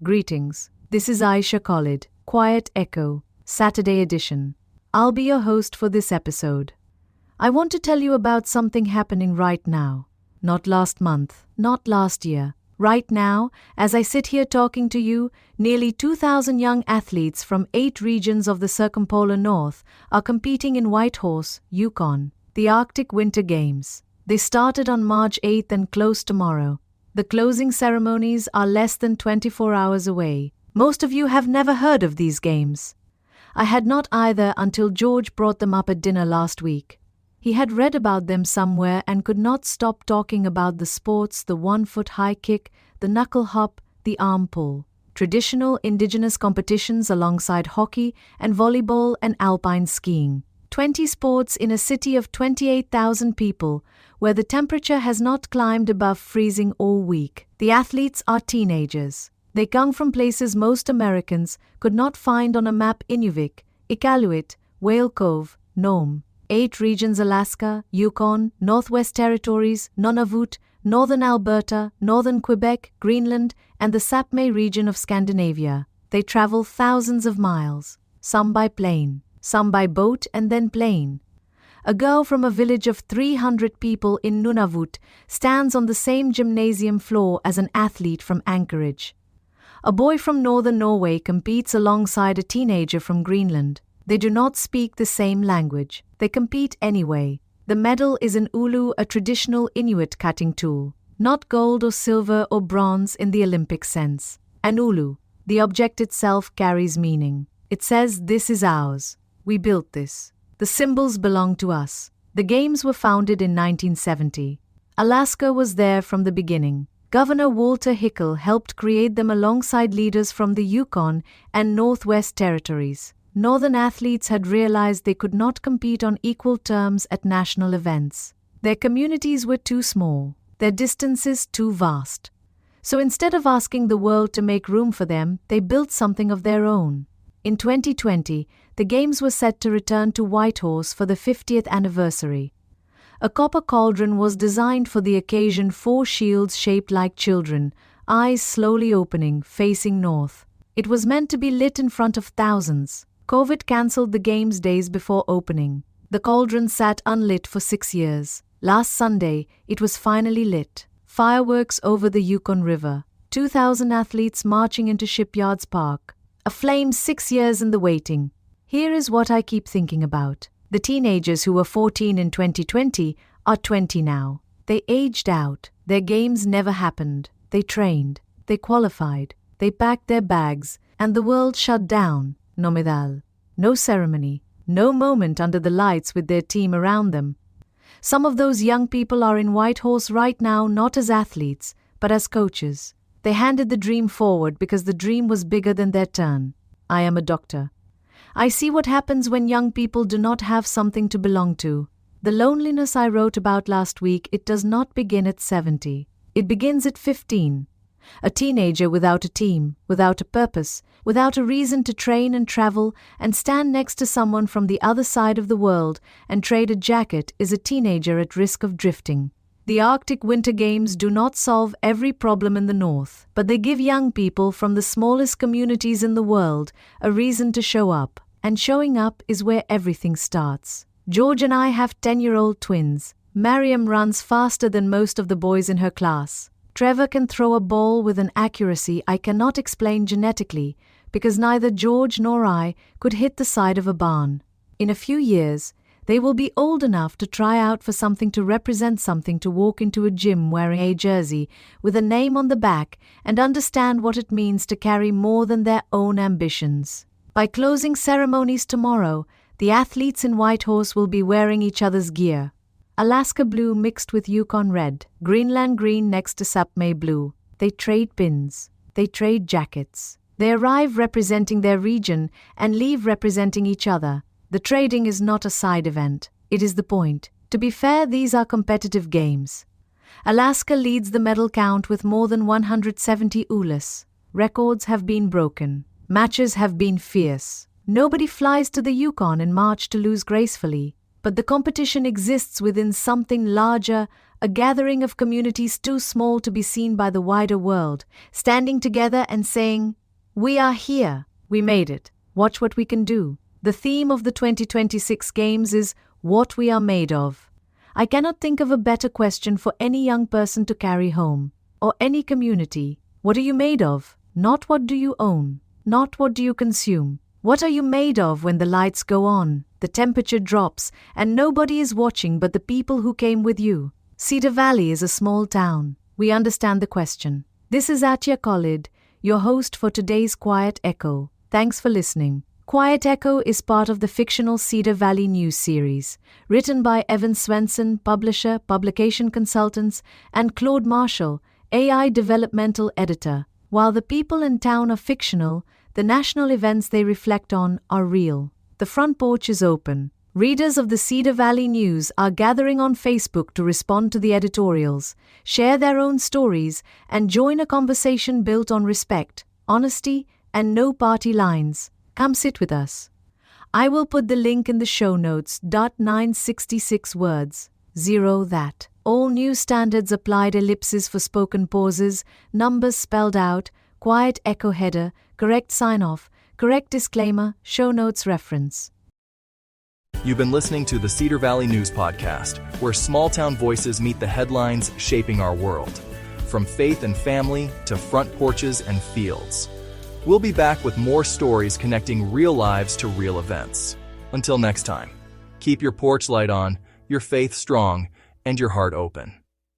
Greetings. This is Aisha Khalid, Quiet Echo, Saturday edition. I'll be your host for this episode. I want to tell you about something happening right now. Not last month, not last year. Right now, as I sit here talking to you, nearly 2,000 young athletes from 8 regions of the circumpolar north are competing in Whitehorse, Yukon, the Arctic Winter Games. They started on March 8th and close tomorrow. The closing ceremonies are less than 24 hours away. Most of you have never heard of these games. I had not either until George brought them up at dinner last week. He had read about them somewhere and could not stop talking about the sports, the 1-foot high kick, the knuckle hop, the arm pull. Traditional Indigenous competitions alongside hockey and volleyball and alpine skiing. 20 sports in a city of 28,000 people, where the temperature has not climbed above freezing all week. The athletes are teenagers. They come from places most Americans could not find on a map: Inuvik, Iqaluit, Whale Cove, Nome. 8 regions: Alaska, Yukon, Northwest Territories, Nunavut, Northern Alberta, Northern Quebec, Greenland, and the Sapmi region of Scandinavia. They travel thousands of miles, some by plane, some by boat and then plane. A girl from a village of 300 people in Nunavut stands on the same gymnasium floor as an athlete from Anchorage. A boy from northern Norway competes alongside a teenager from Greenland. They do not speak the same language. They compete anyway. The medal is an ulu, a traditional Inuit cutting tool, not gold or silver or bronze in the Olympic sense. An ulu, the object itself, carries meaning. It says, "This is ours. We built this. The symbols belong to us." The games were founded in 1970. Alaska was there from the beginning. Governor Walter Hickel helped create them alongside leaders from the Yukon and Northwest Territories. Northern athletes had realized they could not compete on equal terms at national events. Their communities were too small, their distances too vast. So instead of asking the world to make room for them, they built something of their own. In 2020, the Games were set to return to Whitehorse for the 50th anniversary. A copper cauldron was designed for the occasion, 4 shields shaped like children, eyes slowly opening, facing north. It was meant to be lit in front of thousands. COVID cancelled the Games days before opening. The cauldron sat unlit for 6 years. Last Sunday, it was finally lit. Fireworks over the Yukon River. 2,000 athletes marching into Shipyards Park. A flame 6 years in the waiting. Here is what I keep thinking about. The teenagers who were 14 in 2020 are 20 now. They aged out. Their games never happened. They trained. They qualified. They packed their bags. And the world shut down. No medal. No ceremony. No moment under the lights with their team around them. Some of those young people are in Whitehorse right now, not as athletes, but as coaches. They handed the dream forward because the dream was bigger than their turn. I am a doctor. I see what happens when young people do not have something to belong to. The loneliness I wrote about last week, it does not begin at 70. It begins at 15. A teenager without a team, without a purpose, without a reason to train and travel and stand next to someone from the other side of the world and trade a jacket is a teenager at risk of drifting. The Arctic Winter Games do not solve every problem in the north, but they give young people from the smallest communities in the world a reason to show up. And showing up is where everything starts. George and I have 10-year-old twins. Mariam runs faster than most of the boys in her class. Trevor can throw a ball with an accuracy I cannot explain genetically, because neither George nor I could hit the side of a barn. In a few years, they will be old enough to try out for something, to represent something, to walk into a gym wearing a jersey with a name on the back and understand what it means to carry more than their own ambitions. By closing ceremonies tomorrow, the athletes in Whitehorse will be wearing each other's gear. Alaska blue mixed with Yukon red, Greenland green next to Sapmi blue. They trade pins. They trade jackets. They arrive representing their region and leave representing each other. The trading is not a side event. It is the point. To be fair, these are competitive games. Alaska leads the medal count with more than 170 ulas. Records have been broken. Matches have been fierce. Nobody flies to the Yukon in March to lose gracefully. But the competition exists within something larger, a gathering of communities too small to be seen by the wider world, standing together and saying, "We are here, we made it, watch what we can do." The theme of the 2026 Games is what we are made of. I cannot think of a better question for any young person to carry home, or any community. What are you made of? Not what do you own, not what do you consume. What are you made of when the lights go on, the temperature drops, and nobody is watching but the people who came with you? Cedar Valley is a small town. We understand the question. This is Aisha Khalid, your host for today's Quiet Echo. Thanks for listening. Quiet Echo is part of the fictional Cedar Valley News series, written by Evan Swenson, publisher, publication consultants, and Claude Marshall, AI developmental editor. While the people in town are fictional, the national events they reflect on are real. The front porch is open. Readers of the Cedar Valley News are gathering on Facebook to respond to the editorials, share their own stories, and join a conversation built on respect, honesty, and no party lines. Come sit with us. I will put the link in the show notes. 966 words. 0 that. All new standards applied. Ellipses for spoken pauses, numbers spelled out, quiet echo header, correct sign-off, correct disclaimer, show notes reference. You've been listening to the Cedar Valley News Podcast, where small-town voices meet the headlines shaping our world. From faith and family to front porches and fields. We'll be back with more stories connecting real lives to real events. Until next time, keep your porch light on, your faith strong, and your heart open.